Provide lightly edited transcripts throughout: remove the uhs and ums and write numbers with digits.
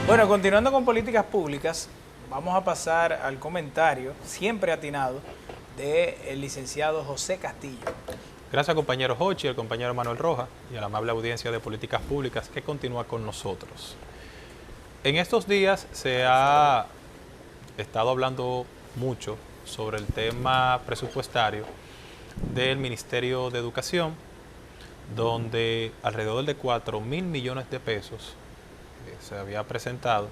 Bueno, continuando con políticas públicas, vamos a pasar al comentario, siempre atinado, del licenciado José Castillo. Gracias, compañero Hochi, al compañero Manuel Rojas y a la amable audiencia de políticas públicas que continúa con nosotros. En estos días se ha estado hablando mucho sobre el tema presupuestario del Ministerio de Educación, donde alrededor de 4.000 millones de pesos se había presentado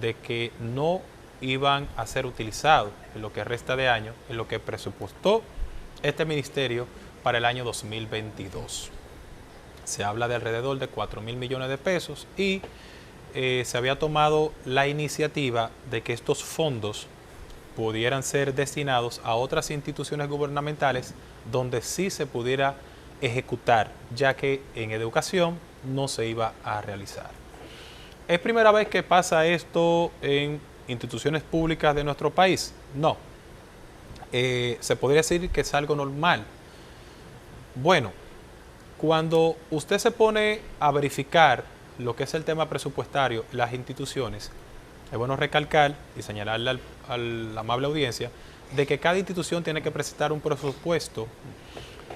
de que no iban a ser utilizados en lo que resta de año, en lo que presupuestó este ministerio para el año 2022. Se habla de alrededor de 4.000 millones de pesos y se había tomado la iniciativa de que estos fondos pudieran ser destinados a otras instituciones gubernamentales donde sí se pudiera ejecutar, ya que en educación no se iba a realizar. ¿Es primera vez que pasa esto en instituciones públicas de nuestro país? No. Se podría decir que es algo normal. Bueno, cuando usted se pone a verificar lo que es el tema presupuestario, las instituciones, es bueno recalcar y señalarle a la amable audiencia de que cada institución tiene que presentar un presupuesto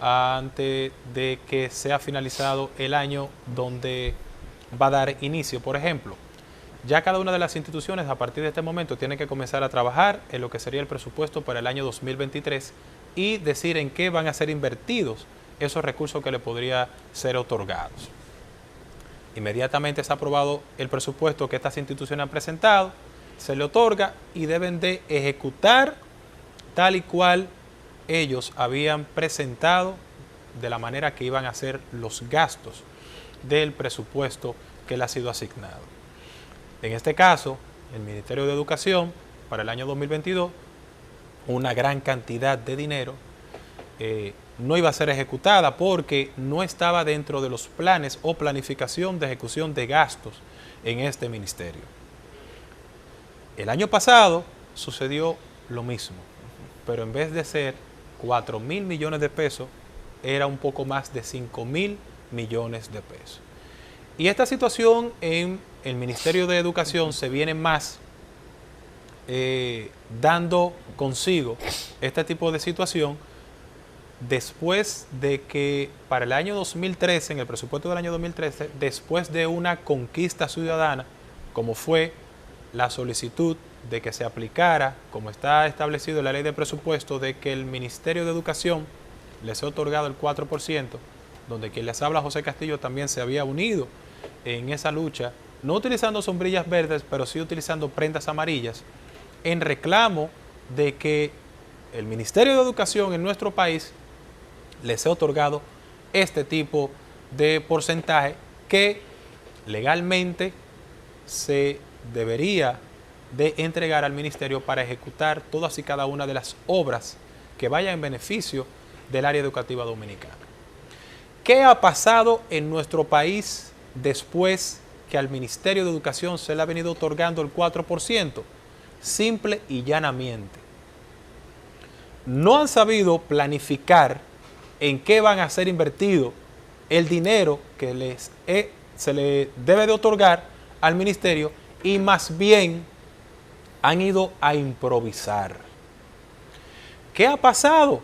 antes de que sea finalizado el año donde va a dar inicio. Por ejemplo, ya cada una de las instituciones a partir de este momento tiene que comenzar a trabajar en lo que sería el presupuesto para el año 2023 y decir en qué van a ser invertidos esos recursos que le podrían ser otorgados. Inmediatamente se ha aprobado el presupuesto que estas instituciones han presentado, se le otorga y deben de ejecutar tal y cual ellos habían presentado de la manera que iban a hacer los gastos del presupuesto que le ha sido asignado. En este caso, el Ministerio de Educación, para el año 2022, una gran cantidad de dinero no iba a ser ejecutada porque no estaba dentro de los planes o planificación de ejecución de gastos en este ministerio. El año pasado sucedió lo mismo, pero en vez de ser 4.000 millones de pesos, era un poco más de 5.000 millones de pesos. Y esta situación en el Ministerio de Educación se viene más dando consigo este tipo de situación después de que para el año 2013, en el presupuesto del año 2013, después de una conquista ciudadana, como fue la solicitud de que se aplicara, como está establecido en la ley de presupuesto, de que el Ministerio de Educación les ha otorgado el 4%, donde quien les habla, José Castillo, también se había unido en esa lucha, no utilizando sombrillas verdes, pero sí utilizando prendas amarillas, en reclamo de que el Ministerio de Educación en nuestro país les ha otorgado este tipo de porcentaje que legalmente se debería de entregar al ministerio para ejecutar todas y cada una de las obras que vayan en beneficio del área educativa dominicana. ¿Qué ha pasado en nuestro país después que al Ministerio de Educación se le ha venido otorgando el 4%? Simple y llanamente, no han sabido planificar en qué van a ser invertido el dinero que se le debe de otorgar al ministerio y más bien han ido a improvisar. ¿Qué ha pasado?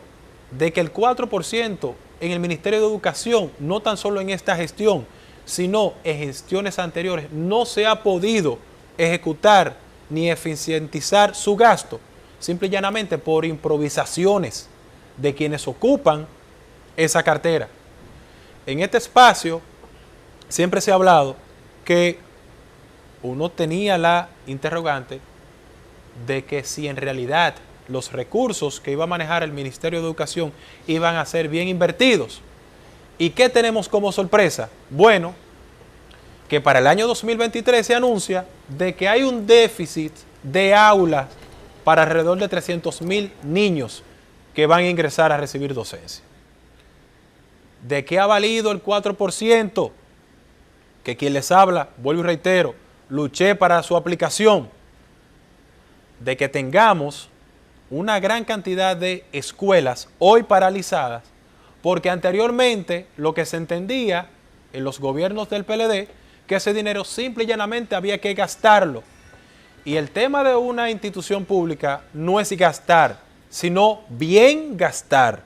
De que el 4% en el Ministerio de Educación, no tan solo en esta gestión, sino en gestiones anteriores, no se ha podido ejecutar ni eficientizar su gasto, simple y llanamente por improvisaciones de quienes ocupan esa cartera. En este espacio siempre se ha hablado que uno tenía la interrogante de que si en realidad los recursos que iba a manejar el Ministerio de Educación iban a ser bien invertidos. ¿Y qué tenemos como sorpresa? Bueno, que para el año 2023 se anuncia de que hay un déficit de aulas para alrededor de 300.000 niños que van a ingresar a recibir docencia. ¿De qué ha valido el 4%? Que quien les habla, vuelvo y reitero, luché para su aplicación. De que tengamos una gran cantidad de escuelas hoy paralizadas, porque anteriormente lo que se entendía en los gobiernos del PLD que ese dinero simple y llanamente había que gastarlo. Y el tema de una institución pública no es gastar, sino bien gastar.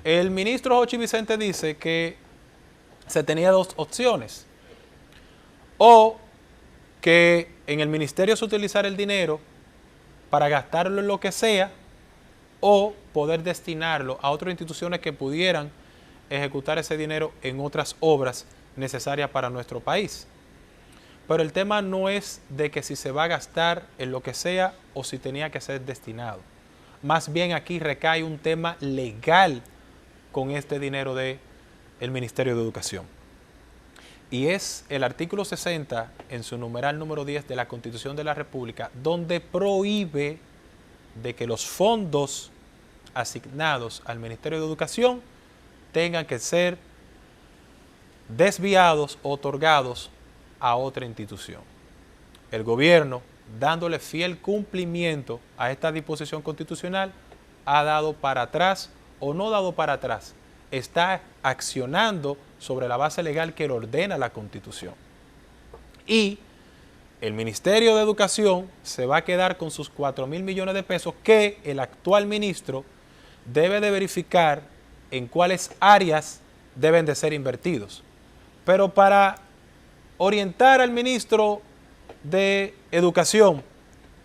El ministro Jochi Vicente dice que se tenía dos opciones. O que en el ministerio se utilizara el dinero para gastarlo en lo que sea, o poder destinarlo a otras instituciones que pudieran ejecutar ese dinero en otras obras necesarias para nuestro país. Pero el tema no es de que si se va a gastar en lo que sea o si tenía que ser destinado. Más bien aquí recae un tema legal con este dinero del Ministerio de Educación. Y es el artículo 60 en su numeral número 10 de la Constitución de la República, donde prohíbe de que los fondos asignados al Ministerio de Educación tengan que ser desviados o otorgados a otra institución. El gobierno, dándole fiel cumplimiento a esta disposición constitucional, ha dado para atrás o no dado para atrás, está accionando sobre la base legal que le ordena la Constitución. Y el Ministerio de Educación se va a quedar con sus 4.000 millones de pesos que el actual ministro debe de verificar en cuáles áreas deben de ser invertidos. Pero para orientar al ministro de Educación,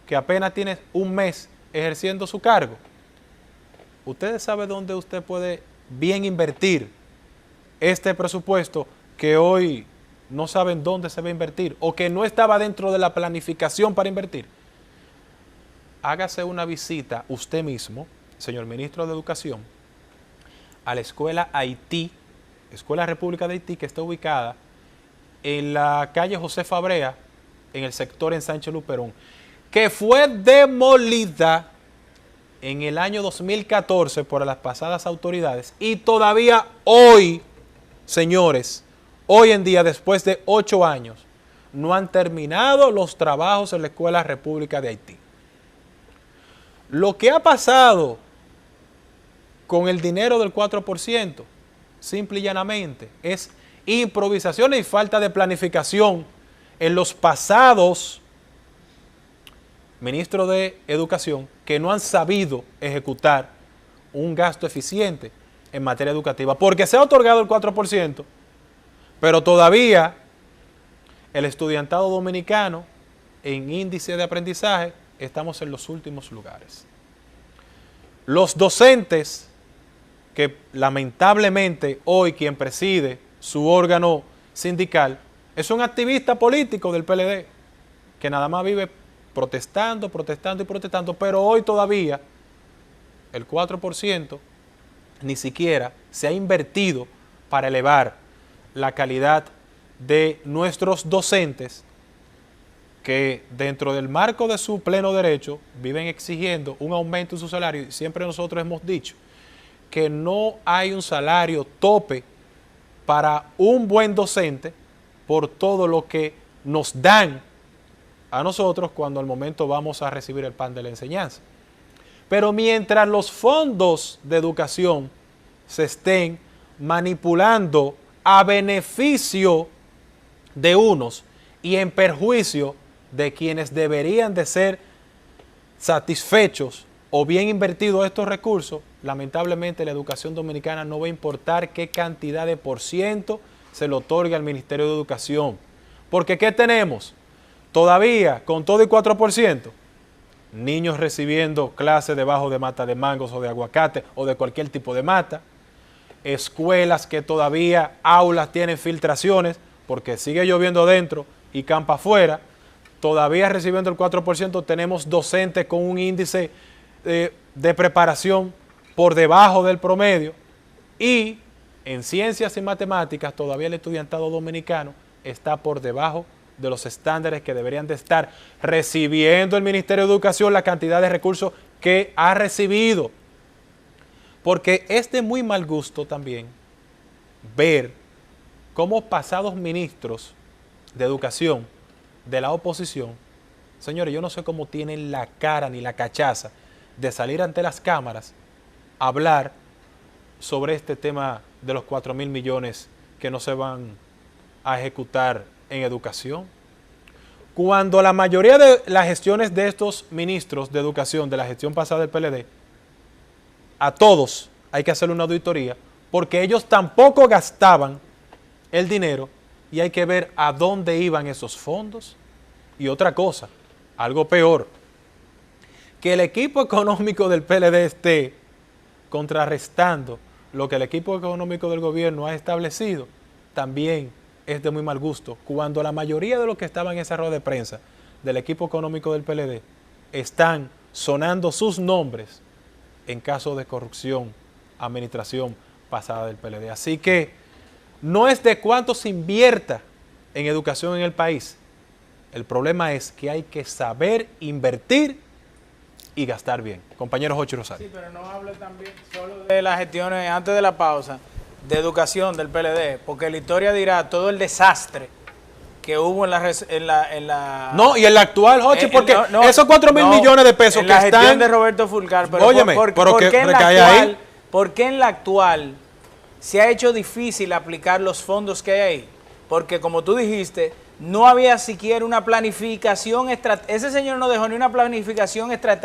que apenas tiene un mes ejerciendo su cargo, ¿ustedes saben dónde usted puede bien invertir este presupuesto que hoy no saben dónde se va a invertir o que no estaba dentro de la planificación para invertir? Hágase una visita usted mismo, señor ministro de Educación, a la escuela Haití, Escuela República de Haití, que está ubicada en la calle José Fabrea, en el sector Ensanche Luperón, que fue demolida en el año 2014 por las pasadas autoridades y todavía hoy, señores, hoy en día, después de 8 años, no han terminado los trabajos en la Escuela República de Haití. Lo que ha pasado con el dinero del 4%, simple y llanamente, es improvisación y falta de planificación en los pasados ministros de Educación que no han sabido ejecutar un gasto eficiente en materia educativa, porque se ha otorgado el 4%, pero todavía el estudiantado dominicano en índice de aprendizaje estamos en los últimos lugares. Los docentes, que lamentablemente hoy quien preside su órgano sindical es un activista político del PLD, que nada más vive protestando, protestando y protestando, pero hoy todavía el 4% ni siquiera se ha invertido para elevar la calidad de nuestros docentes, que dentro del marco de su pleno derecho viven exigiendo un aumento en su salario. Y siempre nosotros hemos dicho que no hay un salario tope para un buen docente por todo lo que nos dan a nosotros cuando al momento vamos a recibir el pan de la enseñanza. Pero mientras los fondos de educación se estén manipulando a beneficio de unos y en perjuicio de quienes deberían de ser satisfechos o bien invertidos estos recursos, lamentablemente la educación dominicana no va a importar qué cantidad de por ciento se le otorgue al Ministerio de Educación. Porque ¿qué tenemos? Todavía, con todo y 4%, niños recibiendo clases debajo de mata de mangos o de aguacate o de cualquier tipo de mata, escuelas que todavía, aulas tienen filtraciones porque sigue lloviendo dentro y campa afuera, todavía recibiendo el 4%, tenemos docentes con un índice de preparación por debajo del promedio, y en ciencias y matemáticas todavía el estudiantado dominicano está por debajo de los estándares que deberían de estar recibiendo el Ministerio de Educación la cantidad de recursos que ha recibido. Porque es de muy mal gusto también ver cómo pasados ministros de educación de la oposición, señores, yo no sé cómo tienen la cara ni la cachaza de salir ante las cámaras a hablar sobre este tema de los 4.000 millones que no se van a ejecutar en educación? Cuando la mayoría de las gestiones de estos ministros de educación de la gestión pasada del PLD, a todos hay que hacerle una auditoría porque ellos tampoco gastaban el dinero y hay que ver a dónde iban esos fondos. Y otra cosa, algo peor, que el equipo económico del PLD esté contrarrestando lo que el equipo económico del gobierno ha establecido, también es de muy mal gusto, cuando la mayoría de los que estaban en esa rueda de prensa del equipo económico del PLD están sonando sus nombres en caso de corrupción, administración pasada del PLD. Así que no es de cuánto se invierta en educación en el país. El problema es que hay que saber invertir y gastar bien. Compañero Jochi Rosario. Sí, pero no hable también solo de las gestiones, antes de la pausa, de educación del PLD, porque la historia dirá todo el desastre que hubo en la No, y en la actual, Jochi, porque esos 4.000 millones de pesos en que la están... gestión de Roberto Fulcar, pero óyeme, pero que recae ahí. ¿por qué en la actual se ha hecho difícil aplicar los fondos que hay ahí? Porque como tú dijiste, no había siquiera una planificación estratégica. Ese señor no dejó ni una planificación estratégica.